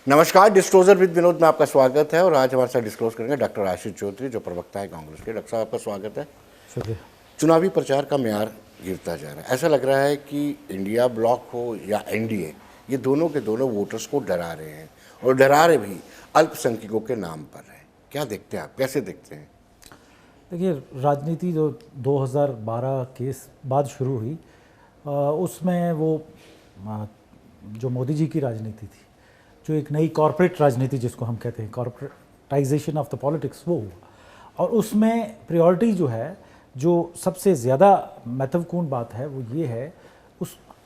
नमस्कार, disclosure with Vinod में आपका स्वागत है और आज हमारे साथ डिस्क्लोज करेंगे डॉक्टर आशीष चौधरी जो प्रवक्ता है कांग्रेस के। डॉक्टर साहब आपका स्वागत है। शुक्रिया। चुनावी प्रचार का म्यार गिरता जा रहा है। ऐसा लग रहा है कि इंडिया ब्लॉक हो या एनडीए, ये दोनों के दोनों वोटर्स को डरा रहे हैं और डरा रहे भी अल्पसंख्यकों के नाम पर है। क्या देखते हैं आप, कैसे देखते हैं? देखिए, राजनीति जो 2012 के बाद शुरू हुई उसमें वो जो मोदी जी की राजनीति थी, जो एक नई कॉरपोरेट राजनीति जिसको हम कहते हैं, कॉरपोरेटाइजेशन ऑफ द पॉलिटिक्स, वो हुआ। और उसमें प्रायोरिटी जो है, जो सबसे ज़्यादा महत्वपूर्ण बात है वो ये है,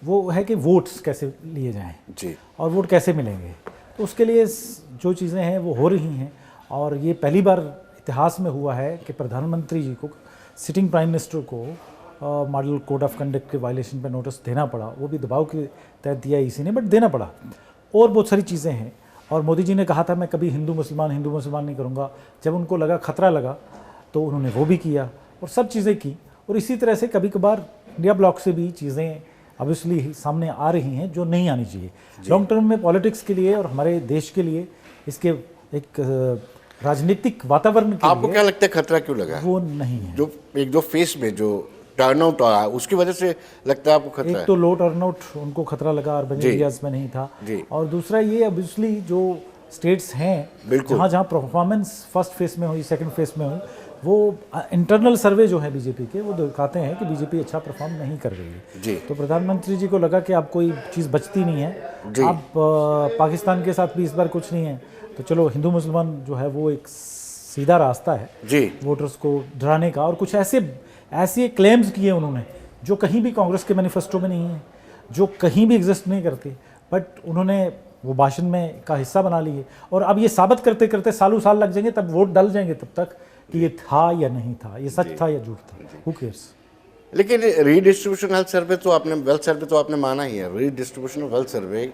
वो है कि वोट्स कैसे लिए जाएं जी, और वोट कैसे मिलेंगे। तो उसके लिए जो चीज़ें हैं वो हो रही हैं और ये पहली बार इतिहास में हुआ है कि प्रधानमंत्री जी को, सिटिंग प्राइम मिनिस्टर को मॉडल कोड ऑफ कंडक्ट के वायलेशन पर नोटिस देना पड़ा। वो भी दबाव के तहत दिया इसी ने, बट देना पड़ा। और बहुत सारी चीज़ें हैं। और मोदी जी ने कहा था मैं कभी हिंदू मुसलमान नहीं करूँगा। जब उनको लगा खतरा लगा तो उन्होंने वो भी किया और सब चीज़ें की। और इसी तरह से कभी कभार इंडिया ब्लॉक से भी चीज़ें ऑब्वियसली सामने आ रही हैं जो नहीं आनी चाहिए। लॉन्ग टर्म में पॉलिटिक्स के लिए और हमारे देश के लिए, इसके एक राजनीतिक वातावरण के आपको लिए क्या लगता है खतरा क्यों लगा? वो नहीं है। जो एक दो फेस में जो टर्नआउट आया उसकी वजह से लगता है आपको खतरा एक है? तो लो टर्नआउट उनको खतरा लगा, अर्बन जी। एरियाज में नहीं था। जी। और दूसरा ये ऑब्वियसली जो स्टेट्स हैं बिल्कुल। जहाँ परफॉर्मेंस फर्स्ट फेज में हुई, सेकंड फेज में हुई, वो इंटरनल सर्वे जो है बीजेपी के, वो दिखाते हैं कि बीजेपी अच्छा परफॉर्म नहीं कर रही है। जी। तो प्रधानमंत्री जी को लगा कि अब कोई चीज़ बचती नहीं है, जी। अब पाकिस्तान के साथ भी इस बार कुछ नहीं है, तो चलो हिंदू मुसलमान जो है वो एक सीधा रास्ता है जी, वोटर्स को डराने का। और कुछ ऐसे क्लेम्स किए उन्होंने जो कहीं भी कांग्रेस के मैनिफेस्टो में नहीं है, जो कहीं भी एग्जिस्ट नहीं करते, बट उन्होंने वो भाषण में का हिस्सा बना लिए। और अब ये साबित करते करते सालों साल लग जाएंगे, तब वोट डल जाएंगे तब तक कि ये था या नहीं था, ये सच था या झूठ था। Who cares. लेकिन रीडिस्ट्रीब्यूशन हेल्थ सर्वे तो आपने, वेल्थ सर्वे तो आपने माना ही है। रीडिस्ट्रीब्यूशन वेल्थ सर्वे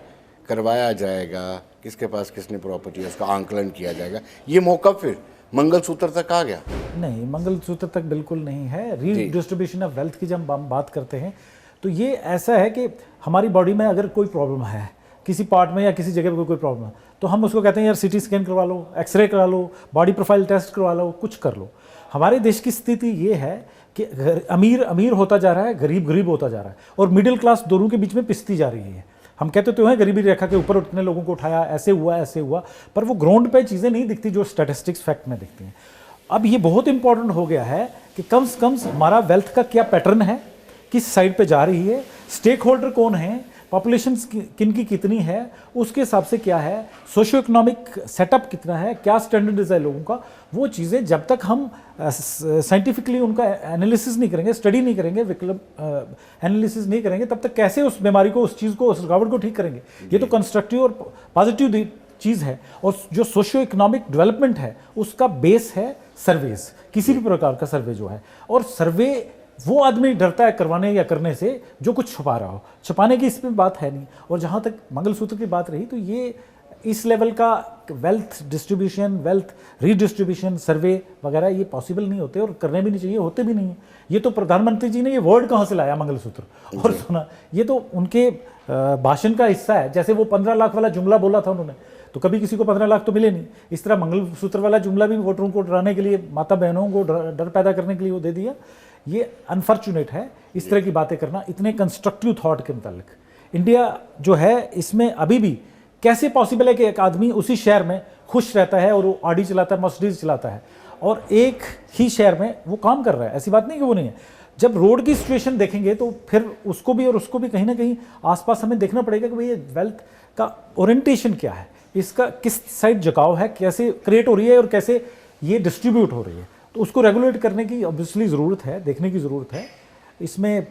करवाया जाएगा, किसके पास कितनी प्रॉपर्टी है उसका आंकलन किया जाएगा। ये मौका फिर मंगलसूत्र तक आ गया? नहीं, मंगलसूत्र तक बिल्कुल नहीं है। रीडिस्ट्रीब्यूशन ऑफ वेल्थ की जब हम बात करते हैं तो ये ऐसा है कि हमारी बॉडी में अगर कोई प्रॉब्लम है, किसी पार्ट में या किसी जगह पर कोई प्रॉब्लम है, तो हम उसको कहते हैं यार सीटी स्कैन करवा लो, एक्सरे करा लो, बॉडी प्रोफाइल टेस्ट करवा लो, कुछ कर लो। हमारे देश की स्थिति ये है कि अमीर अमीर होता जा रहा है, गरीब गरीब होता जा रहा है, और मिडिल क्लास दोनों के बीच में पिसती जा रही है। हम कहते तो हैं गरीबी रेखा के ऊपर उतने लोगों को उठाया, ऐसे हुआ, पर वो ग्राउंड पे चीज़ें नहीं दिखती जो स्टैटिस्टिक्स फैक्ट में दिखती हैं। अब ये बहुत इंपॉर्टेंट हो गया है कि कम से कम हमारा वेल्थ का क्या पैटर्न है, किस साइड पे जा रही है, स्टेक होल्डर कौन है, पॉपुलेशन किन की कितनी है, उसके हिसाब से क्या है, सोशियो इकोनॉमिक सेटअप कितना है, क्या स्टैंडर्ड है लोगों का। वो चीज़ें जब तक हम साइंटिफिकली उनका एनालिसिस नहीं करेंगे, स्टडी नहीं करेंगे, विकल्प एनालिसिस नहीं करेंगे, तब तक कैसे उस बीमारी को, उस चीज़ को, उस रुकावट को ठीक करेंगे। ये तो कंस्ट्रक्टिव और पॉजिटिव चीज़ है। और जो सोशियो इकोनॉमिक डेवलपमेंट है उसका बेस है सर्वेज, किसी भी प्रकार का सर्वे जो है। और सर्वे वो आदमी डरता है करवाने या करने से जो कुछ छुपा रहा हो। छुपाने की इसमें बात है नहीं। और जहाँ तक मंगलसूत्र की बात रही, तो ये इस लेवल का वेल्थ डिस्ट्रीब्यूशन, वेल्थ रीडिस्ट्रीब्यूशन सर्वे वगैरह ये पॉसिबल नहीं होते और करने भी नहीं चाहिए, होते भी नहीं है। ये तो प्रधानमंत्री जी ने ये वर्ड कहाँ से लाया मंगलसूत्र और सुना, ये तो उनके भाषण का हिस्सा है। जैसे वो 15 लाख वाला जुमला बोला था उन्होंने, तो कभी किसी को 15 लाख तो मिले नहीं। इस तरह मंगलसूत्र वाला जुमला भी वोटरों को डराने के लिए, माता बहनों को डर पैदा करने के लिए वो दे दिया। ये अनफॉर्चुनेट है इस तरह की बातें करना इतने कंस्ट्रक्टिव थॉट के मुतालिक। इंडिया जो है इसमें अभी भी कैसे पॉसिबल है कि एक आदमी उसी शहर में खुश रहता है और वो ऑडी चलाता है, मर्सिडीज चलाता है, और एक ही शहर में वो काम कर रहा है। ऐसी बात नहीं कि वो नहीं है। जब रोड की सिचुएशन देखेंगे तो फिर उसको भी और उसको भी कहीं ना कहीं आसपास हमें देखना पड़ेगा कि भाई ये वेल्थ का ओरिएंटेशन क्या है, इसका किस साइड झुकाव है, कैसे क्रिएट हो रही है और कैसे ये डिस्ट्रीब्यूट हो रही है। तो उसको रेगुलेट करने की ऑब्वियसली ज़रूरत है, देखने की ज़रूरत है। इसमें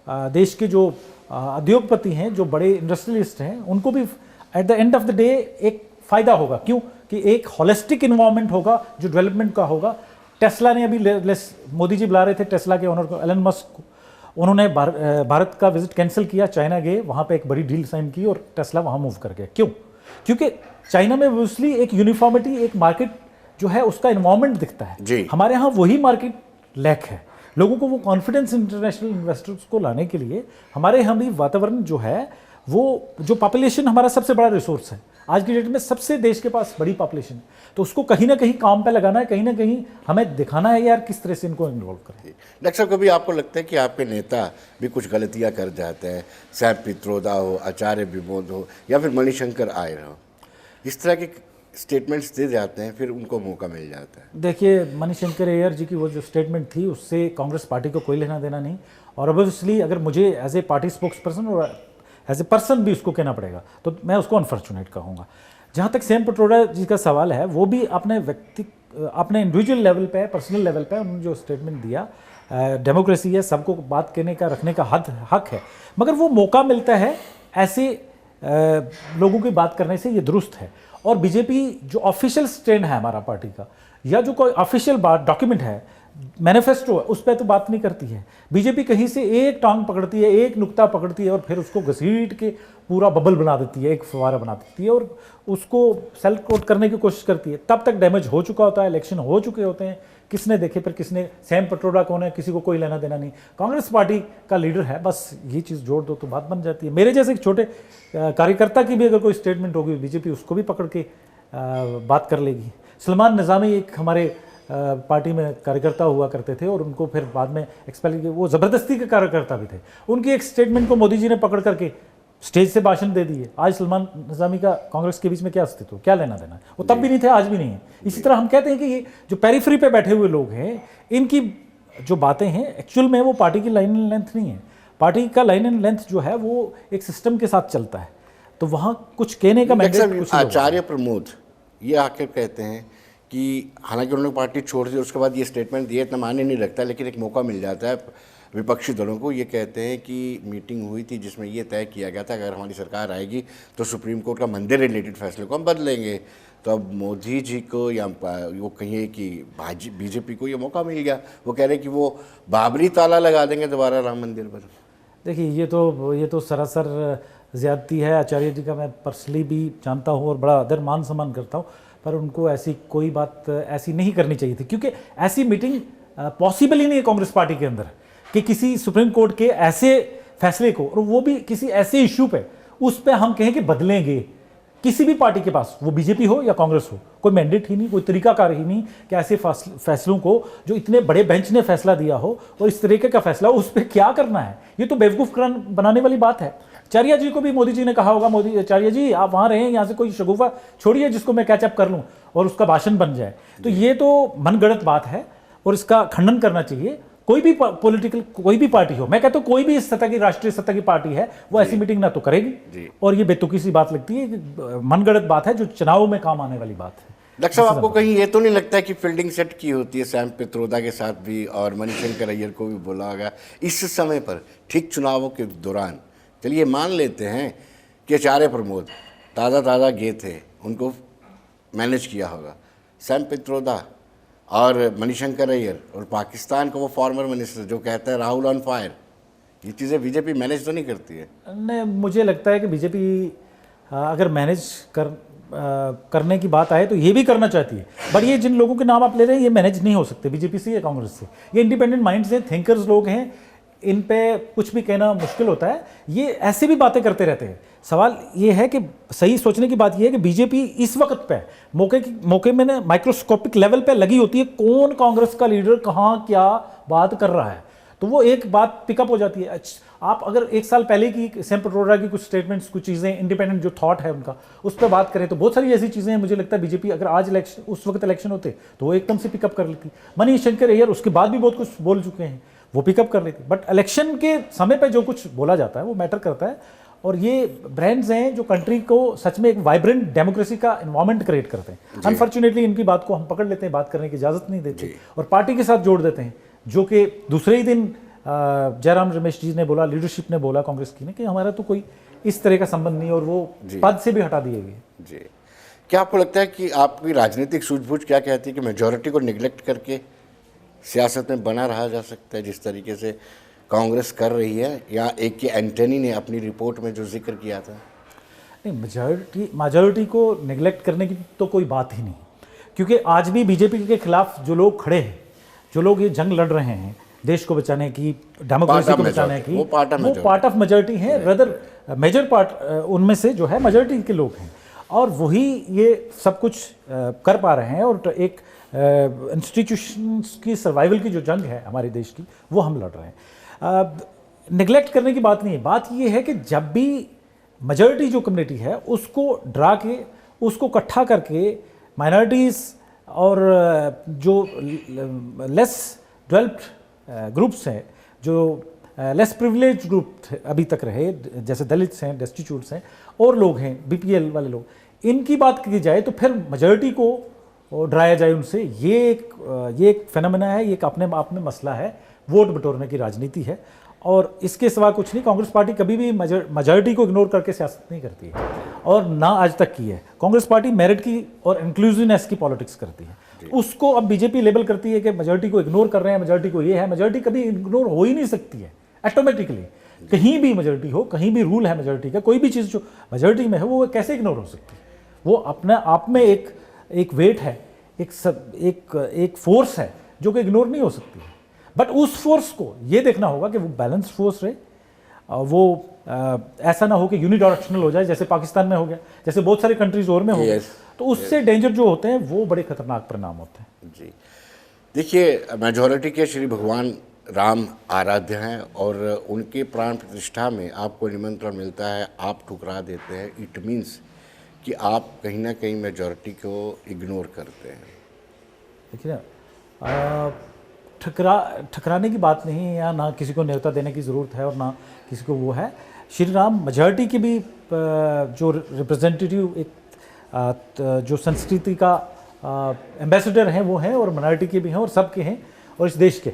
देश के जो उद्योगपति हैं, जो बड़े इंडस्ट्रियलिस्ट हैं, उनको भी at the end of the day एक फ़ायदा होगा। क्यों कि एक होलिस्टिक इन्वायरमेंट होगा जो डेवलपमेंट का होगा। टेस्ला ने अभी मोदी जी बुला रहे थे टेस्ला के ओनर को, एलन मस्क को, उन्होंने भारत का विजिट कैंसिल किया, चाइना गए, वहाँ पे एक बड़ी डील साइन की और टेस्ला वहाँ मूव कर गया। क्यों? क्योंकि चाइना में ऑब्वियसली एक यूनिफॉर्मिटी, एक मार्केट जो है उसका इन्वायरमेंट दिखता है। हमारे यहाँ वही मार्केट लैक है। लोगों को वो कॉन्फिडेंस इंटरनेशनल इन्वेस्टर्स को लाने के लिए हमारे यहाँ भी वातावरण जो है, वो जो पॉपुलेशन हमारा सबसे बड़ा रिसोर्स है, आज की डेट में सबसे देश के पास बड़ी पॉपुलेशन है, तो उसको कहीं ना कहीं काम पे लगाना है, कहीं ना कहीं हमें दिखाना है यार किस तरह से इनको इन्वॉल्व करें। डॉक्टर साहब, कभी आपको लगता है कि आपके नेता भी कुछ गलतियां कर जाते हैं, सैम पित्रोदा हो, आचार्य विनोद हो, या फिर मणिशंकर आयर हो, इस तरह के स्टेटमेंट्स दे जाते हैं, फिर उनको मौका मिल जाता है? देखिए, मणिशंकर अय्यर जी की वो जो स्टेटमेंट थी उससे कांग्रेस पार्टी को कोई लेना देना नहीं, और ऑब्वियसली अगर मुझे as a party spokesperson और एज ए पर्सन भी उसको कहना पड़ेगा तो मैं उसको अनफॉर्चुनेट कहूँगा। जहाँ तक सैम पित्रोदा जी का सवाल है, वो भी अपने इंडिविजुअल लेवल पे, पर्सनल लेवल पे उन्होंने जो स्टेटमेंट दिया, डेमोक्रेसी है, सबको बात कहने का, रखने का हक है, मगर वो मौका मिलता है ऐसे लोगों की बात करने से, ये दुरुस्त है। और बीजेपी जो ऑफिशियल स्टैंड है हमारा पार्टी का, या जो कोई ऑफिशियल बात डॉक्यूमेंट है, मैनिफेस्टो है, उस पर तो बात नहीं करती है। बीजेपी कहीं से एक टांग पकड़ती है, एक नुक्ता पकड़ती है और फिर उसको घसीट के पूरा बबल बना देती है, एक फवारा बना देती है और उसको सेल कोट करने की कोशिश करती है। तब तक डैमेज हो चुका होता है, इलेक्शन हो चुके होते हैं, किसने देखे फिर किसने, सैम पित्रोदा कौन है, किसी को कोई लेना देना नहीं, कांग्रेस पार्टी का लीडर है, बस ये चीज़ जोड़ दो तो बात बन जाती है। मेरे जैसे एक छोटे कार्यकर्ता की भी अगर कोई स्टेटमेंट होगी, बीजेपी उसको भी पकड़ के बात कर लेगी। सलमान निज़ामी एक हमारे पार्टी में कार्यकर्ता हुआ करते थे और उनको फिर बाद में एक्सपेल किया, वो ज़बरदस्ती के कार्यकर्ता भी थे, उनकी एक स्टेटमेंट को मोदी जी ने पकड़ करके स्टेज से भाषण दे दिए। आज सलमान निज़ामी का कांग्रेस के बीच में क्या अस्तित्व, क्या लेना देना, वो तब भी नहीं थे, आज भी नहीं है। इसी तरह हम कहते हैं कि ये जो पेरिफेरी पे बैठे हुए लोग हैं, इनकी जो बातें हैं एक्चुअल में वो पार्टी की लाइन एंड लेंथ नहीं है। पार्टी का लाइन एंड लेंथ जो है वो एक सिस्टम के साथ चलता है, तो वहाँ कुछ कहने का मैंडेट। आचार्य प्रमोद ये आखिर कहते हैं कि हालांकि उन्होंने पार्टी छोड़ दी, उसके बाद ये स्टेटमेंट दिए, इतना मायने नहीं लगता, लेकिन एक मौका मिल जाता है विपक्षी दलों को। ये कहते हैं कि मीटिंग हुई थी जिसमें ये तय किया गया था अगर हमारी सरकार आएगी तो सुप्रीम कोर्ट का मंदिर रिलेटेड फैसले को हम बदलेंगे। तो अब मोदी जी को या वो कहिए कि बीजेपी को ये मौका मिल गया, वो कह रहे हैं कि वो बाबरी ताला लगा देंगे दोबारा राम मंदिर पर। देखिए, ये तो सरासर ज़्यादती है। आचार्य जी का मैं पर्सनली भी जानता हूँ और बड़ा आदर मान सम्मान करता हूँ, पर उनको ऐसी कोई बात ऐसी नहीं करनी चाहिए थी, क्योंकि ऐसी मीटिंग पॉसिबल ही नहीं है कांग्रेस पार्टी के अंदर कि किसी सुप्रीम कोर्ट के ऐसे फैसले को, और वो भी किसी ऐसे इश्यू पे, उस पे हम कहें कि बदलेंगे। किसी भी पार्टी के पास, वो बीजेपी हो या कांग्रेस हो, कोई मैंडेट ही नहीं, कोई तरीकाकार ही नहीं कि ऐसे फैसलों को जो इतने बड़े बेंच ने फैसला दिया हो और इस तरीके का फैसला उस पर क्या करना है। ये तो बेवकूफ़ बनाने वाली बात है। आचार्य जी को भी मोदी जी ने कहा होगा, मोदी आचार्य जी आप वहाँ रहें, यहाँ से कोई शगुफा छोड़िए जिसको मैं कैचअप कर लूँ और उसका भाषण बन जाए। तो ये तो मनगढ़ंत बात है और इसका खंडन करना चाहिए। कोई भी पॉलिटिकल कोई भी पार्टी हो, मैं कहता हूँ कोई भी इस सतह की राष्ट्रीय सतह की पार्टी है, वो ऐसी मीटिंग ना तो करेगी, और ये बेतुकी सी बात लगती है, मनगढ़ंत बात है जो चुनाव में काम आने वाली बात है। डॉक्टर साहब, आपको कहीं ये तो नहीं लगता है कि फील्डिंग सेट की होती है सैम पित्रोदा के साथ भी, और मणिशंकर अय्यर को भी बोला होगा इस समय पर, ठीक चुनावों के दौरान? चलिए मान लेते हैं कि आचार्य प्रमोद ताज़ा गए थे, उनको मैनेज किया होगा, सैम पित्रोदा और मणिशंकर अय्यर और पाकिस्तान का वो फॉर्मर मिनिस्टर जो कहता है राहुल ऑन फायर, ये चीज़ें बीजेपी मैनेज तो नहीं करती है? नहीं, मुझे लगता है कि बीजेपी अगर मैनेज करने की बात आए तो ये भी करना चाहती है, बट ये जिन लोगों के नाम आप ले रहे हैं ये मैनेज नहीं हो सकते बीजेपी से या कांग्रेस से। ये इंडिपेंडेंट माइंड से थिंकर्स लोग हैं, इन पे कुछ भी कहना मुश्किल होता है। ये ऐसे भी बातें करते रहते हैं। सवाल ये है कि सही सोचने की बात ये है कि बीजेपी इस वक्त पे मौके में ना माइक्रोस्कोपिक लेवल पे लगी होती है, कौन कांग्रेस का लीडर कहाँ क्या बात कर रहा है, तो वो एक बात पिकअप हो जाती है। आप अगर एक साल पहले की सैम पित्रोदा की कुछ स्टेटमेंट्स, कुछ चीज़ें, इंडिपेंडेंट जो थॉट है उनका, उस पर बात करें तो बहुत सारी ऐसी चीज़ें हैं। मुझे लगता है बीजेपी अगर आज इलेक्शन, उस वक्त इलेक्शन होते तो वो एकदम से पिकअप कर लेती। मणिशंकर अय्यर उसके बाद भी बहुत कुछ बोल चुके हैं, वो पिकअप कर लेती। बट इलेक्शन के समय पे जो कुछ बोला जाता है वो मैटर करता है, और ये ब्रांड्स हैं जो कंट्री को सच में एक वाइब्रेंट डेमोक्रेसी का एनवायरनमेंट क्रिएट करते हैं। अनफॉर्चुनेटली इनकी बात को हम पकड़ लेते हैं, बात करने की इजाज़त नहीं देते और पार्टी के साथ जोड़ देते हैं, जो कि दूसरे ही दिन जयराम रमेश जी ने बोला, लीडरशिप ने बोला कांग्रेस की ने कि हमारा तो कोई इस तरह का संबंध नहीं, और वो पद से भी हटा दिए गए। जी, क्या आपको लगता है कि आपकी राजनीतिक सूझबूझ क्या कहती है कि मेजॉरिटी को निगलेक्ट करके सियासत में बना रहा जा सकता है जिस तरीके से कांग्रेस कर रही है, या एक कि एंटनी ने अपनी रिपोर्ट में जो जिक्र किया था? नहीं, मेजॉरिटी को निगलेक्ट करने की तो कोई बात ही नहीं, क्योंकि आज भी बीजेपी के खिलाफ जो लोग खड़े हैं, जो लोग ये जंग लड़ रहे हैं देश को बचाने की, डेमोक्रेसी को बचाने की, वो पार्ट ऑफ मेजॉरिटी हैं। रदर मेजर पार्ट उनमें से जो है मेजॉरिटी के लोग हैं। और वही ये सब कुछ कर पा रहे हैं, और एक इंस्टीट्यूशंस की सर्वाइवल की जो जंग है हमारे देश की, वो हम लड़ रहे हैं। निगलेक्ट करने की बात नहीं है, बात ये है कि जब भी मेजॉरिटी जो कम्युनिटी है उसको डरा के, उसको इकट्ठा करके माइनॉरिटीज़ और जो लेस डेवलप्ड ग्रुप्स हैं, जो लेस प्रिविलेज ग्रुप अभी तक रहे, जैसे दलित्स हैं, डेस्टिट्यूट्स हैं, और लोग हैं बीपीएल वाले लोग, इनकी बात की जाए तो फिर मेजॉरिटी को डराया जाए उनसे, ये एक फेनोमेना है, ये एक अपने आप में मसला है, वोट बटोरने की राजनीति है, और इसके सिवा कुछ नहीं। कांग्रेस पार्टी कभी भी मेजॉरिटी को इग्नोर करके सियासत नहीं करती है, और ना आज तक की है। कांग्रेस पार्टी मेरिट की और इंक्लूसिवनेस की पॉलिटिक्स करती है। उसको अब बीजेपी लेबल करती है कि मेजॉरिटी को इग्नोर कर रहे हैं, मेजॉरिटी को ये है। मेजॉरिटी कभी इग्नोर हो ही नहीं सकती है ऑटोमेटिकली, कहीं भी मेजॉरिटी हो, कहीं भी रूल है मेजॉरिटी का, कोई भी चीज़ जो मेजॉरिटी में है वो कैसे इग्नोर हो सकती है? वो अपने आप में एक वेट है, एक फोर्स है जो कि इग्नोर नहीं हो सकती है। बट उस फोर्स को ये देखना होगा कि वो बैलेंस फोर्स रहे, वो ऐसा ना हो कि यूनिडायरेक्शनल हो जाए, जैसे पाकिस्तान में हो गया, जैसे बहुत सारी कंट्रीज और में हो गया। तो उससे डेंजर जो होते हैं वो बड़े खतरनाक परिणाम होते हैं। जी देखिए, मेजॉरिटी के श्री भगवान राम आराध्य हैं, और उनके प्राण प्रतिष्ठा में आपको निमंत्रण मिलता है, आप ठुकरा देते हैं, इट मीन्स कि आप कहीं ना कहीं मेजॉरिटी को इग्नोर करते हैं। देखिए ना, ठकराने की बात नहीं है, या ना किसी को न्योता देने की ज़रूरत है और ना किसी को वो है। श्री राम मेजॉरिटी की भी जो रिप्रेजेंटेटिव, एक जो संस्कृति का एम्बेसडर हैं वो हैं, और माइनॉरिटी के भी हैं, और सबके हैं, और इस देश के।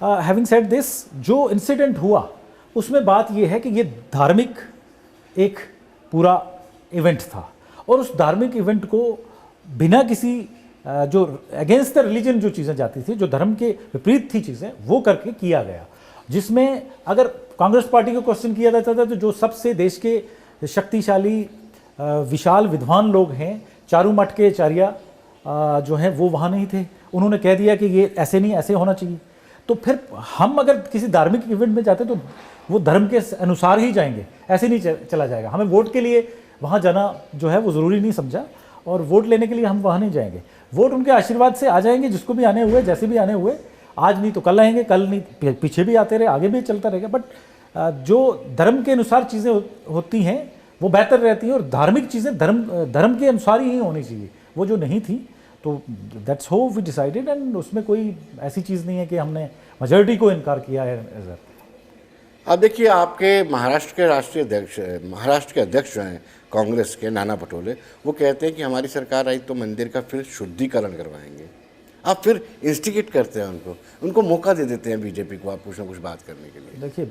हैविंग सेड दिस, जो इंसिडेंट हुआ उसमें बात ये है कि ये धार्मिक एक पूरा इवेंट था, और उस धार्मिक इवेंट को बिना किसी जो अगेंस्ट द रिलीजन जो चीज़ें जाती थी, जो धर्म के विपरीत थी चीज़ें, वो करके किया गया। जिसमें अगर कांग्रेस पार्टी को क्वेश्चन किया जाता था तो जो सबसे देश के शक्तिशाली विशाल विद्वान लोग हैं, चारू मठ के आचार्य जो हैं वो वहाँ नहीं थे, उन्होंने कह दिया कि ये ऐसे नहीं, ऐसे होना चाहिए। तो फिर हम अगर किसी धार्मिक इवेंट में जाते तो वो धर्म के अनुसार ही जाएंगे, ऐसे नहीं चला जाएगा। हमें वोट के लिए वहाँ जाना जो है वो ज़रूरी नहीं समझा, और वोट लेने के लिए हम वहाँ नहीं जाएंगे। वोट उनके आशीर्वाद से आ जाएंगे, जिसको भी आने हुए, जैसे भी आने हुए, आज नहीं तो कल आएंगे, कल नहीं पीछे भी आते रहे, आगे भी चलता रहेगा। बट जो धर्म के अनुसार चीज़ें होती हैं वो बेहतर रहती हैं, और धार्मिक चीज़ें धर्म के अनुसार ही होनी चाहिए, वो जो नहीं थी। तो that's how we decided, and उसमें कोई ऐसी चीज़ नहीं है कि हमने मेजॉरिटी को इनकार किया है। अब देखिए, आपके महाराष्ट्र के अध्यक्ष जो हैं कांग्रेस के, नाना पटोले, वो कहते हैं कि हमारी सरकार आई तो मंदिर का फिर शुद्धिकरण करवाएंगे। आप फिर इंस्टिगेट करते हैं उनको मौका दे देते हैं बीजेपी को, आप कुछ ना कुछ बात करने के लिए। देखिए,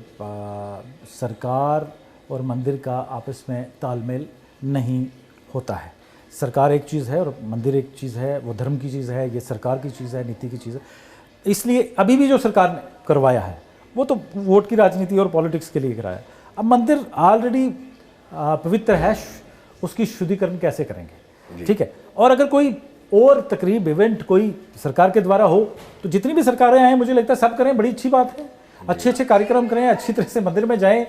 सरकार और मंदिर का आपस में तालमेल नहीं होता है। सरकार एक चीज़ है और मंदिर एक चीज़ है, वो धर्म की चीज़ है, ये सरकार की चीज़ है, नीति की चीज़ है। इसलिए अभी भी जो सरकार ने करवाया है वो तो वोट की राजनीति और पॉलिटिक्स के लिए कराया। अब मंदिर ऑलरेडी पवित्र है, उसकी शुद्धिकरण कैसे करेंगे? ठीक है। और अगर कोई और तकरीब इवेंट कोई सरकार के द्वारा हो तो जितनी भी सरकारें आए, मुझे लगता है सब करें, बड़ी अच्छी बात है। अच्छे अच्छे कार्यक्रम करें, अच्छी तरह से मंदिर में जाएं,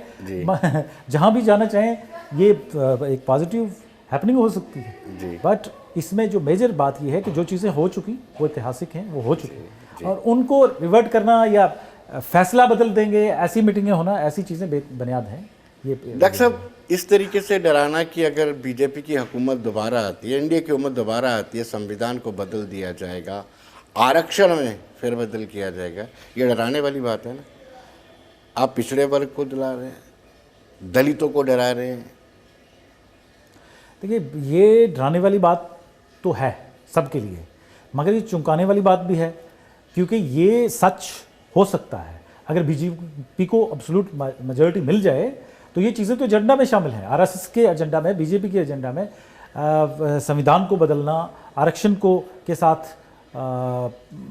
जहां भी जाना चाहें, ये एक पॉजिटिव हैपनिंग हो सकती है। बट इसमें जो मेजर बात ये है कि जो चीज़ें हो चुकी वो ऐतिहासिक हैं, वो हो चुकी, और उनको रिवर्ट करना या फैसला बदल देंगे, ऐसी मीटिंगें होना, ऐसी चीज़ें बेबुनियाद हैं। ये डॉक्टर साहब, इस तरीके से डराना कि अगर बीजेपी की हुकूमत दोबारा आती है, एनडीए की हुकूमत दोबारा आती है, संविधान को बदल दिया जाएगा, आरक्षण में फेरबदल किया जाएगा, ये डराने वाली बात है ना। आप पिछड़े वर्ग को डरा रहे हैं, दलितों को डरा रहे हैं। देखिए, ये डराने वाली बात तो है सबके लिए, मगर ये चौंकाने वाली बात भी है, क्योंकि ये सच हो सकता है। अगर बीजेपी को एब्सोल्यूट मेजॉरिटी मिल जाए तो ये चीज़ें तो एजेंडा में शामिल हैं, आरएसएस के एजेंडा में, बीजेपी के एजेंडा में। संविधान को बदलना, आरक्षण को के साथ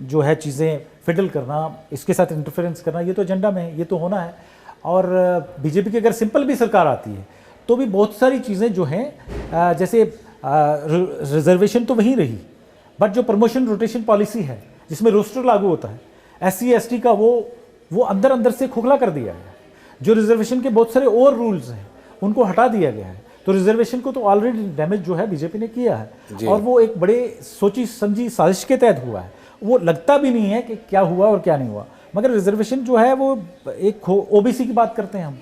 जो है चीज़ें फिडल करना, इसके साथ इंटरफेरेंस करना, ये तो एजेंडा में है, ये तो होना है। और बीजेपी की अगर सिंपल भी सरकार आती है तो भी बहुत सारी चीज़ें जो हैं, जैसे रिजर्वेशन तो वहीं रही, बट जो प्रमोशन रोटेशन पॉलिसी है जिसमें रोस्टर लागू होता है, SC ST का वो अंदर से खोखला कर दिया गया है। जो रिजर्वेशन के बहुत सारे और रूल्स हैं उनको हटा दिया गया है। तो रिजर्वेशन को तो ऑलरेडी डैमेज जो है बीजेपी ने किया है, और वो एक बड़े सोची समझी साजिश के तहत हुआ है। वो लगता भी नहीं है कि क्या हुआ और क्या नहीं हुआ, मगर रिजर्वेशन जो है वो एक ओबीसी की बात करते हैं हम,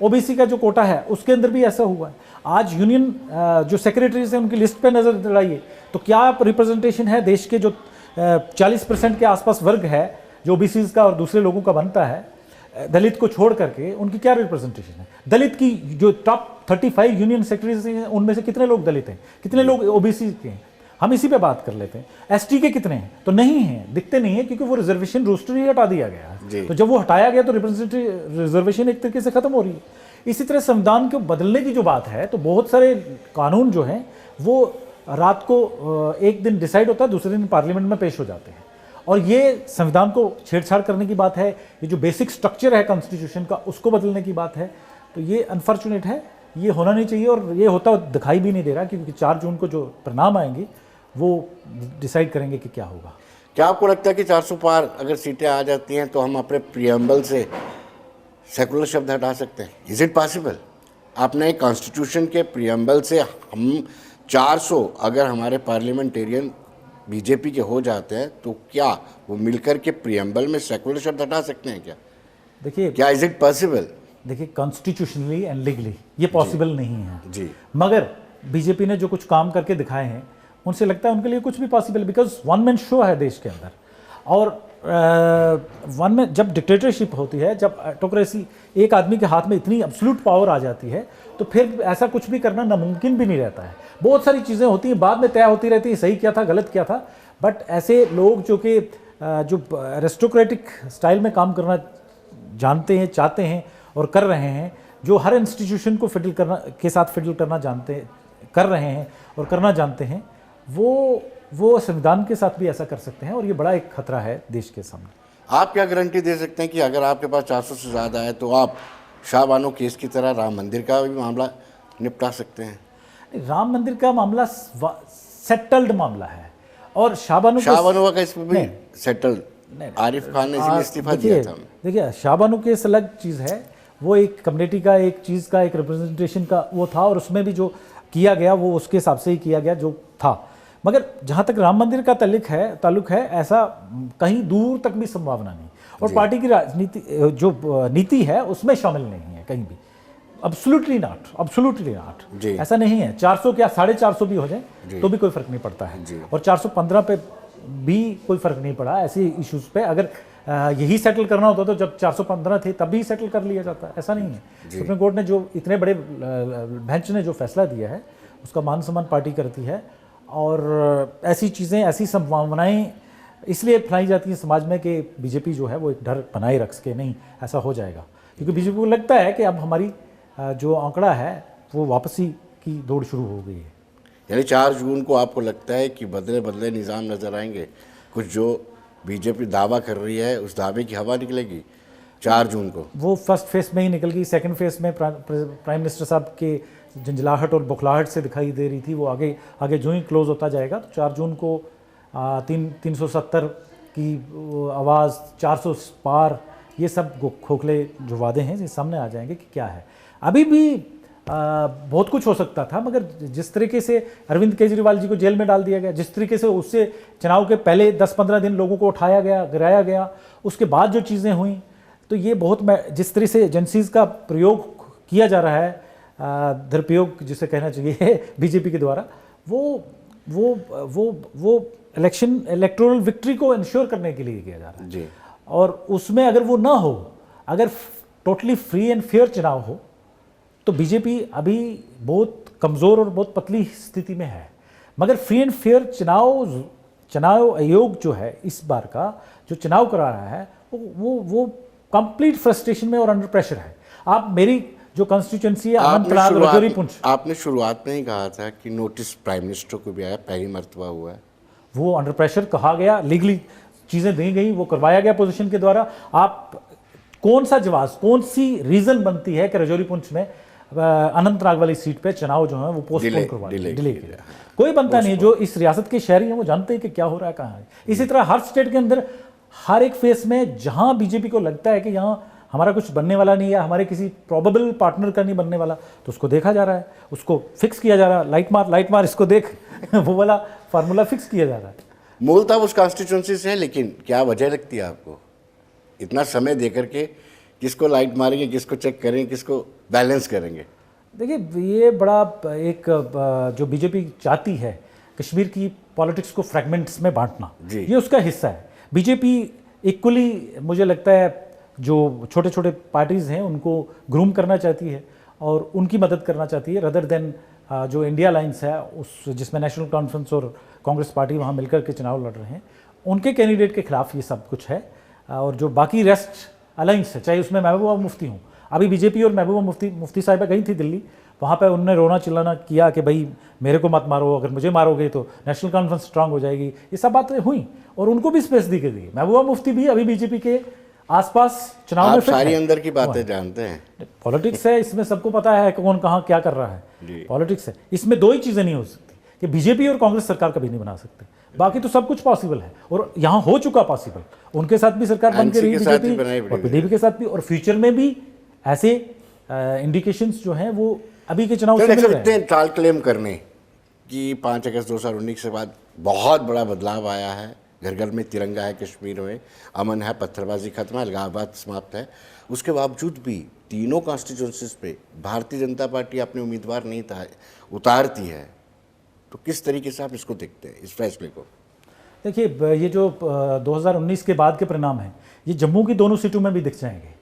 ओबीसी का जो कोटा है उसके अंदर भी ऐसा हुआ है। आज यूनियन जो सेक्रेटरीज हैं उनकी लिस्ट पे नज़र दौड़ाइए तो क्या रिप्रेजेंटेशन है देश के जो 40% के आसपास वर्ग है जो ओबीसीज का और दूसरे लोगों का बनता है, दलित को छोड़ करके उनकी क्या रिप्रेजेंटेशन है। दलित की जो टॉप 35 यूनियन सेक्रेटरीज हैं उनमें से कितने लोग दलित हैं, कितने लोग ओबीसी के हैं, हम इसी पे बात कर लेते हैं। एसटी के कितने हैं, तो नहीं हैं, दिखते नहीं है, क्योंकि वो रिजर्वेशन रोस्टर ही हटा दिया गया है। तो जब वो हटाया गया तो रिजर्वेशन एक तरीके से खत्म हो रही है। इसी तरह संविधान को बदलने की जो बात है, तो बहुत सारे कानून जो हैं वो रात को एक दिन डिसाइड होता है, दूसरे दिन पार्लियामेंट में पेश हो जाते हैं, और ये संविधान को छेड़छाड़ करने की बात है। ये जो बेसिक स्ट्रक्चर है कॉन्स्टिट्यूशन का उसको बदलने की बात है। तो ये अनफॉर्चुनेट है, ये होना नहीं चाहिए, और ये होता दिखाई भी नहीं दे रहा, क्योंकि 4 जून को जो परिणाम आएंगे वो डिसाइड करेंगे कि क्या होगा। क्या आपको लगता है कि 400 पार अगर सीटें आ जाती हैं तो हम अपने प्रियम्बल से सेकुलर शब्द हटा सकते हैं? Is it possible? आपने कॉन्स्टिट्यूशन के प्रियम्बल से हम 400 अगर हमारे पार्लियामेंटेरियन बीजेपी के हो जाते हैं तो क्या वो मिलकर के प्रियम्बल में सेकुलर शब्द हटा सकते हैं क्या? देखिए, क्या इज इट पॉसिबल? देखिए, कॉन्स्टिट्यूशनली एंड लीगली ये पॉसिबल नहीं है जी, मगर बीजेपी ने जो कुछ काम करके दिखाए हैं उनसे लगता है उनके लिए कुछ भी possible, because one man show है देश के अंदर। और वन में जब डिक्टेटरशिप होती है, जब ऑटोक्रेसी, एक आदमी के हाथ में इतनी एब्सोल्यूट पावर आ जाती है, तो फिर ऐसा कुछ भी करना नामुमकिन भी नहीं रहता है। बहुत सारी चीज़ें होती हैं, बाद में तय होती रहती है, सही क्या था गलत क्या था, बट ऐसे लोग जो कि जो एरिस्टोक्रेटिक स्टाइल में काम करना जानते हैं, चाहते हैं और कर रहे हैं, जो हर इंस्टीट्यूशन को फिडल करना के साथ फिडल करना जानते कर रहे हैं और करना जानते हैं, वो संविधान के साथ भी ऐसा कर सकते हैं, और ये बड़ा एक खतरा है देश के सामने। आप क्या गारंटी दे सकते हैं कि अगर आपके पास 400 से ज़्यादा है तो आप शाहबानो केस की तरह राम मंदिर का भी मामला निपटा सकते हैं? राम मंदिर का मामला सेटल्ड मामला है, और शाहबानो का इसमें भी सेटल्ड। आरिफ खान ने इसलिए इस्तीफा दिया था। देखिए, शाहबानो केस अलग चीज़ है, वो एक कम्युनिटी का, एक चीज़ का, एक रिप्रेजेंटेशन का वो था, और उसमें भी जो किया गया वो उसके हिसाब से ही किया गया जो था। मगर जहाँ तक राम मंदिर का ताल्लुक है, ऐसा कहीं दूर तक भी संभावना नहीं, और पार्टी की राजनीति जो नीति है उसमें शामिल नहीं है कहीं भी। Absolutely not. ऐसा नहीं है 400 क्या 450 भी हो जाए तो भी कोई फर्क नहीं पड़ता है, और 415 पे भी कोई फर्क नहीं पड़ा ऐसे इश्यूज पे। अगर यही सेटल करना होता तो जब 415 थे तब भी सेटल कर लिया जाता, ऐसा नहीं है। सुप्रीम कोर्ट ने जो इतने बड़े बेंच ने जो फैसला दिया है उसका मान सम्मान पार्टी करती है, और ऐसी चीज़ें, ऐसी संभावनाएं इसलिए फैलाई जाती हैं समाज में कि बीजेपी जो है वो एक डर बनाए रख सके, नहीं ऐसा हो जाएगा, क्योंकि बीजेपी को लगता है कि अब हमारी जो आंकड़ा है वो वापसी की दौड़ शुरू हो गई है। यानी 4 जून को आपको लगता है कि बदले बदले निज़ाम नज़र आएंगे, कुछ जो बीजेपी दावा कर रही है उस दावे की हवा निकलेगी 4 जून को? वो फर्स्ट फेज में ही निकल गई, सेकंड फेज में प्राइम मिनिस्टर साहब के झंझलाहट और बौखलाहट से दिखाई दे रही थी, वो आगे जो ही क्लोज होता जाएगा। तो 4 जून को 370 की आवाज़, 400 पार, ये सब खोखले जो वादे हैं ये सामने आ जाएंगे कि क्या है। अभी भी बहुत कुछ हो सकता था, मगर जिस तरीके से अरविंद केजरीवाल जी को जेल में डाल दिया गया, जिस तरीके से उससे चुनाव के पहले 10-15 दिन लोगों को उठाया गया, गिराया गया, उसके बाद जो चीज़ें हुई, तो ये बहुत, जिस तरह से एजेंसीज़ का प्रयोग किया जा रहा है, दुरुपयोग जिसे कहना चाहिए बीजेपी के द्वारा, वो इलेक्टोरल विक्ट्री को इंश्योर करने के लिए किया जा रहा है जी। और उसमें अगर वो ना हो, अगर टोटली फ्री एंड फेयर चुनाव हो, तो बीजेपी अभी बहुत कमज़ोर और बहुत पतली स्थिति में है। मगर फ्री एंड फेयर चुनाव आयोग जो है इस बार का जो चुनाव करा रहा है वो कंप्लीट फ्रस्ट्रेशन में और अंडर प्रेशर है। आप मेरी जो कॉन्स्टिट्यूएंसी है अनंतनाग, राजौरी, पुंछ, आपने शुरुआत में ही कहा था कि नोटिस प्राइम मिनिस्टर को भी आया, पहली मर्तबा हुआ है, वो अंडर प्रेशर कहा गया, लीगली चीज़ें दी गई, वो करवाया गया पोजीशन के द्वारा। आप कौन सा जवाब, कौन सी रीज़न बनती है कि राजौरी पुंछ में अनंतनाग वाली सीट पे चुनाव जो है वो पोस्टपोन करवा डिले किया? कोई बनता नहीं। जो इस रियासत के शहरी हैं वो जानते हैं कि क्या हो रहा है, कहाँ है। इसी तरह हर स्टेट के अंदर हर एक फेस में जहां बीजेपी को लगता है कि यहाँ हमारा कुछ बनने वाला नहीं है, हमारे किसी प्रोबेबल पार्टनर का नहीं बनने वाला, तो उसको देखा जा रहा है, उसको फिक्स किया जा रहा है, लाइट मार इसको देख वो वाला फार्मूला फिक्स किया जा रहा है। मूलतः उस कॉन्स्टिट्यूंसी से है, लेकिन क्या वजह लगती है आपको इतना समय दे करके किसको लाइट मारेंगे, किसको चेक करेंगे, किसको बैलेंस करेंगे? देखिए ये बड़ा एक जो बीजेपी चाहती है कश्मीर की पॉलिटिक्स को फ्रैगमेंट्स में बांटना, ये उसका हिस्सा है। बीजेपी इक्वली मुझे लगता है जो छोटे छोटे पार्टीज़ हैं उनको ग्रूम करना चाहती है और उनकी मदद करना चाहती है, रदर देन जो इंडिया लाइंस है उस जिसमें नेशनल कॉन्फ्रेंस और कांग्रेस पार्टी वहाँ मिलकर के चुनाव लड़ रहे हैं, उनके कैंडिडेट के खिलाफ ये सब कुछ है। और जो बाकी रेस्ट अलाइंस है, चाहे उसमें महबूबा मुफ्ती हूँ, अभी बीजेपी और महबूबा मुफ्ती साहिबा गई थी दिल्ली, वहाँ पे उन्होंने रोना चिल्लाना किया कि भाई मेरे को मत मारो, अगर मुझे मारोगे तो नेशनल कॉन्फ्रेंस स्ट्रांग हो जाएगी, ये सब बातें हुई और उनको भी स्पेस दी गई। महबूबा मुफ्ती भी अभी बीजेपी के आसपास चुनाव में सारी अंदर की बातें जानते हैं। पॉलिटिक्स है, इसमें सबको पता है कि कौन कहाँ क्या कर रहा है, पॉलिटिक्स है। इसमें दो ही चीज़ें नहीं हो सकती कि बीजेपी और कांग्रेस सरकार कभी नहीं बना सकते, बाकी तो सब कुछ पॉसिबल है और यहाँ हो चुका पॉसिबल। उनके साथ भी सरकार बन के रही बीजेपी और पीडीपी के साथ भी, और फ्यूचर में भी ऐसे इंडिकेशंस जो हैं वो अभी के चुनाव से मिल रहे हैं। इतने टाल क्लेम करने कि 5 अगस्त 2019 के बाद बहुत बड़ा बदलाव आया है, घर घर में तिरंगा है, कश्मीर में अमन है, पत्थरबाजी खत्म है, अलगाववाद समाप्त है, उसके बावजूद भी तीनों कॉन्स्टिट्यूंसीज पे भारतीय जनता पार्टी अपने उम्मीदवार नहीं उतारती है, तो किस तरीके से आप इसको देखते हैं, इस फैसले को? देखिए ये जो 2019 के बाद के परिणाम हैं, ये जम्मू की दोनों सीटों में भी दिख जाएंगे,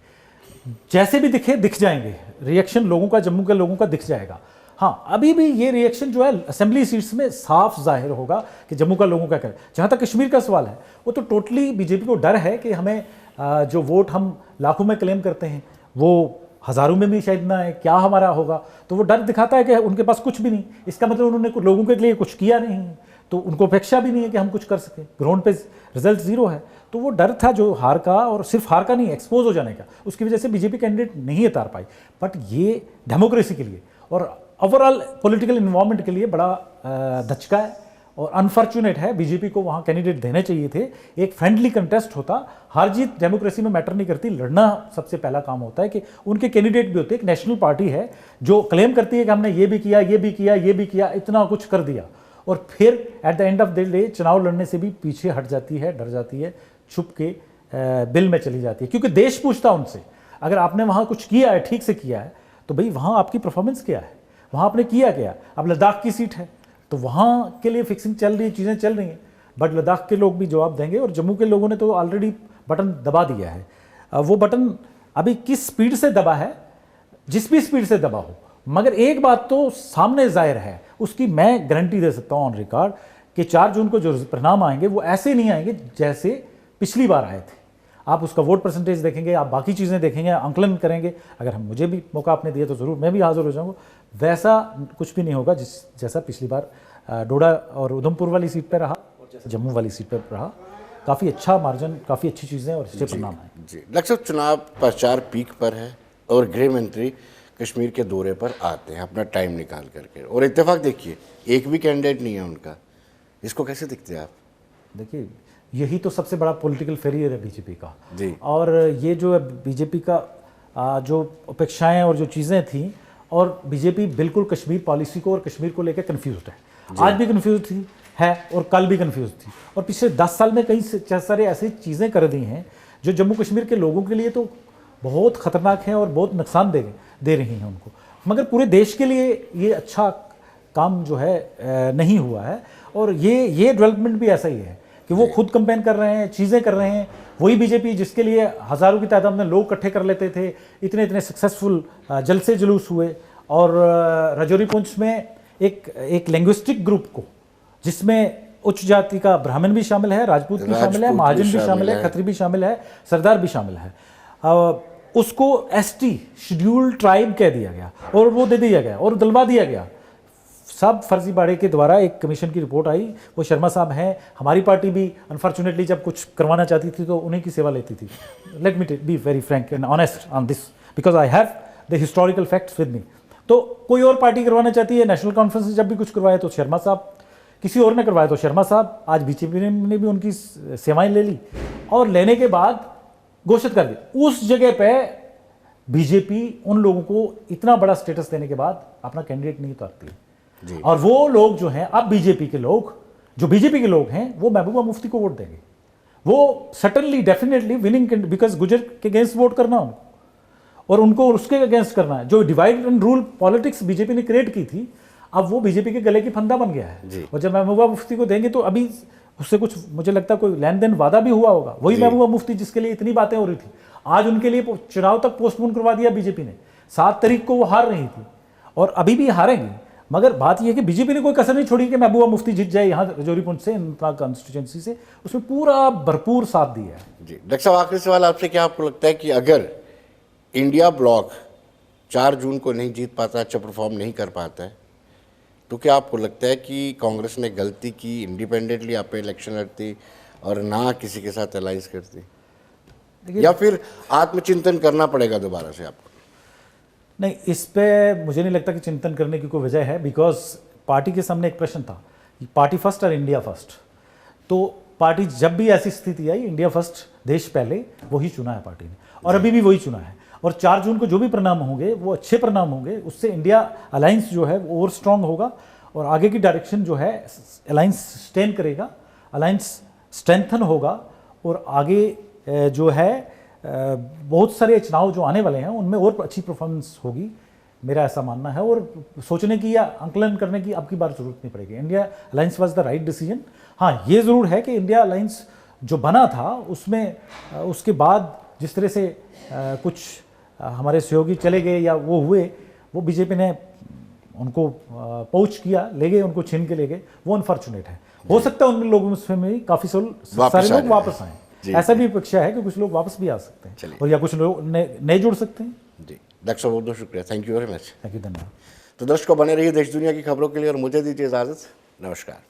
जैसे भी दिख जाएंगे, रिएक्शन लोगों का, जम्मू के लोगों का दिख जाएगा। हाँ, अभी भी ये रिएक्शन जो है असेंबली सीट्स में साफ जाहिर होगा कि जम्मू का लोगों का क्या। जहाँ तक कश्मीर का सवाल है, वो तो टोटली बीजेपी को डर है कि हमें जो वोट हम लाखों में क्लेम करते हैं वो हज़ारों में भी शायद ना है, क्या हमारा होगा, तो वो डर दिखाता है कि उनके पास कुछ भी नहीं। इसका मतलब उन्होंने लोगों के लिए कुछ किया नहीं, तो उनको अपेक्षा भी नहीं है कि हम कुछ कर सकें। ग्राउंड पे रिजल्ट ज़ीरो है, तो वो डर था जो हार का, और सिर्फ हार का नहीं, एक्सपोज हो जाने का, उसकी वजह से बीजेपी कैंडिडेट नहीं उतार पाई। बट ये डेमोक्रेसी के लिए और ओवरऑल पॉलिटिकल इन्वायरमेंट के लिए बड़ा धचका है और अनफॉर्चुनेट है। बीजेपी को वहाँ कैंडिडेट देने चाहिए थे, एक फ्रेंडली कंटेस्ट होता। हार जीत डेमोक्रेसी में मैटर नहीं करती, लड़ना सबसे पहला काम होता है कि उनके कैंडिडेट भी होते। एक नेशनल पार्टी है जो क्लेम करती है कि हमने ये भी किया, ये भी किया, ये भी किया, इतना कुछ कर दिया, और फिर at the end of the day चुनाव लड़ने से भी पीछे हट जाती है, डर जाती है, छुप के बिल में चली जाती है, क्योंकि देश पूछता उनसे अगर आपने वहाँ कुछ किया है, ठीक से किया है, तो भाई वहाँ आपकी परफॉर्मेंस क्या है, वहाँ आपने किया क्या। अब लद्दाख की सीट है तो वहाँ के लिए फिक्सिंग चल रही है, चीज़ें चल रही हैं, बट लद्दाख के लोग भी जवाब देंगे, और जम्मू के लोगों ने तो ऑलरेडी बटन दबा दिया है। वो बटन अभी किस स्पीड से दबा है, जिस भी स्पीड से दबा हो, मगर एक बात तो सामने जाहिर है, उसकी मैं गारंटी दे सकता हूँ ऑन रिकॉर्ड कि 4 जून को जो परिणाम आएंगे वो ऐसे नहीं आएंगे जैसे पिछली बार आए थे। आप उसका वोट परसेंटेज देखेंगे, आप बाकी चीज़ें देखेंगे, आंकलन करेंगे, अगर मुझे भी मौका आपने दिया तो ज़रूर मैं भी हाजिर हो जाऊँगा। वैसा कुछ भी नहीं होगा जैसा पिछली बार डोडा और उधमपुर वाली सीट पर रहा और जैसा जम्मू वाली सीट पर रहा। काफ़ी अच्छा मार्जिन, काफ़ी अच्छी चीज़ें और अच्छे परिणाम हैं। जी, लगभग चुनाव प्रचार पीक पर है और गृह मंत्री कश्मीर के दौरे पर आते हैं अपना टाइम निकाल करके, और इत्तेफाक देखिए एक भी कैंडिडेट नहीं है उनका, इसको कैसे दिखते हैं आप? देखिए यही तो सबसे बड़ा पॉलिटिकल फेलियर है बीजेपी का जी। और ये जो है बीजेपी का जो अपेक्षाएं और जो चीज़ें थी, और बीजेपी बिल्कुल कश्मीर पॉलिसी को और कश्मीर को लेकर कन्फ्यूज्ड है, आज भी कन्फ्यूज थी है और कल भी कन्फ्यूज थी, और पिछले 10 साल में कई सारे ऐसी चीज़ें कर दी हैं जो जम्मू कश्मीर के लोगों के लिए तो बहुत ख़तरनाक हैं और बहुत नुकसान दे रही हैं उनको, मगर पूरे देश के लिए ये अच्छा काम जो है नहीं हुआ है। और ये डेवलपमेंट भी ऐसा ही है कि वो खुद कंपेन कर रहे हैं, चीज़ें कर रहे हैं, वही बीजेपी जिसके लिए हज़ारों की तादाद में लोग इकट्ठे कर लेते थे, इतने सक्सेसफुल जलसे जुलूस हुए, और राजौरी पुंछ में एक लिंग्विस्टिक ग्रुप को, जिसमें उच्च जाति का ब्राह्मण भी शामिल है, राजपूत भी शामिल है, महाजन भी शामिल है, खत्री भी शामिल है, सरदार भी शामिल है, उसको एसटी शेड्यूल्ड ट्राइब कह दिया गया और वो दे दिया गया और दिलवा दिया गया। सब फर्जीवाड़े के द्वारा एक कमीशन की रिपोर्ट आई, वो शर्मा साहब हैं, हमारी पार्टी भी अनफॉर्चुनेटली जब कुछ करवाना चाहती थी तो उन्हीं की सेवा लेती थी। Let me be very Frank and honest on this because I have the historical facts with me. तो कोई और पार्टी करवाना चाहती है, नेशनल कॉन्फ्रेंस ने जब भी कुछ करवाया तो शर्मा साहब, किसी और ने करवाया तो शर्मा साहब, आज बीजेपी ने भी उनकी सेवाएं ले ली, और लेने के बाद घोषित कर दिया। उस जगह पे बीजेपी उन लोगों को इतना बड़ा स्टेटस देने के बाद अपना कैंडिडेट नहीं उतारती जी। और वो लोग जो हैं, अब बीजेपी के लोग, जो बीजेपी के लोग हैं, वो महबूबा मुफ्ती को वोट देंगे। वो सटनली डेफिनेटली विनिंग, बिकॉज गुजर के अगेंस्ट वोट करना उनको, और उनको उसके अगेंस्ट करना है। जो divide and rule politics BJP ने क्रिएट की थी, अब वो बीजेपी के गले की फंदा बन गया है। और जब महबूबा मुफ्ती को देंगे तो अभी उससे कुछ मुझे लगता है कोई लेन देन वादा भी हुआ होगा, वही महबूबा मुफ्ती जिसके लिए इतनी बातें हो रही थी, आज उनके लिए चुनाव तक पोस्टपोन करवा दिया बीजेपी ने। 7 तारीख को वो हार रही थी और अभी भी हारेंगी, मगर बात यह है कि बीजेपी ने कोई कसर नहीं छोड़ी कि महबूबा मुफ्ती जीत जाए यहाँ रजौरी पुंछ से, कंस्टिट्यूंसी से, उसमें पूरा भरपूर साथ दिया है। जी डॉक्टर साहब, आखिरी सवाल आपसे, क्या आपको लगता है कि अगर इंडिया ब्लॉक 4 जून को नहीं जीत पाता, अच्छा परफॉर्म नहीं कर पाता है, तो क्या आपको लगता है कि कांग्रेस ने गलती की, इंडिपेंडेंटली आप इलेक्शन लड़ती और ना किसी के साथ अलायंस करती, या फिर आत्मचिंतन करना पड़ेगा दोबारा से आपको? नहीं, इस पे मुझे नहीं लगता कि चिंतन करने की कोई वजह है, बिकॉज पार्टी के सामने एक प्रश्न था, पार्टी फर्स्ट और इंडिया फर्स्ट। तो पार्टी जब भी ऐसी स्थिति आई, इंडिया फर्स्ट, देश पहले, वही चुना है पार्टी ने, और अभी भी वही चुना है। और 4 जून को जो भी परिणाम होंगे वो अच्छे परिणाम होंगे, उससे इंडिया अलायंस जो है वो और स्ट्रांग होगा, और आगे की डायरेक्शन जो है अलायंस सस्टेन करेगा, अलायंस स्ट्रेंथन होगा, और आगे जो है बहुत सारे चुनाव जो आने वाले हैं उनमें और अच्छी परफॉर्मेंस होगी, मेरा ऐसा मानना है। और सोचने की या आंकलन करने की अब की बार जरूरत नहीं पड़ेगी। India alliance was the right decision. हाँ, ये ज़रूर है कि इंडिया अलायंस जो बना था उसमें उसके बाद जिस तरह से कुछ हमारे सहयोगी चले गए या वो हुए, वो बीजेपी ने उनको पहुँच किया, ले गए, उनको छीन के ले गए, वो अनफॉर्चुनेट है। हो सकता है उन लोगों में काफ़ी सारे लोग वापस आए, ऐसा भी अपेक्षा है कि कुछ लोग वापस भी आ सकते हैं, और या कुछ लोग नए जुड़ सकते हैं। जी डॉक्टर साहब, बहुत बहुत शुक्रिया, thank you very much. Thank you, धन्यवाद। तो दर्शकों, बने रहिए देश दुनिया की खबरों के लिए और मुझे दीजिए इजाज़त। नमस्कार।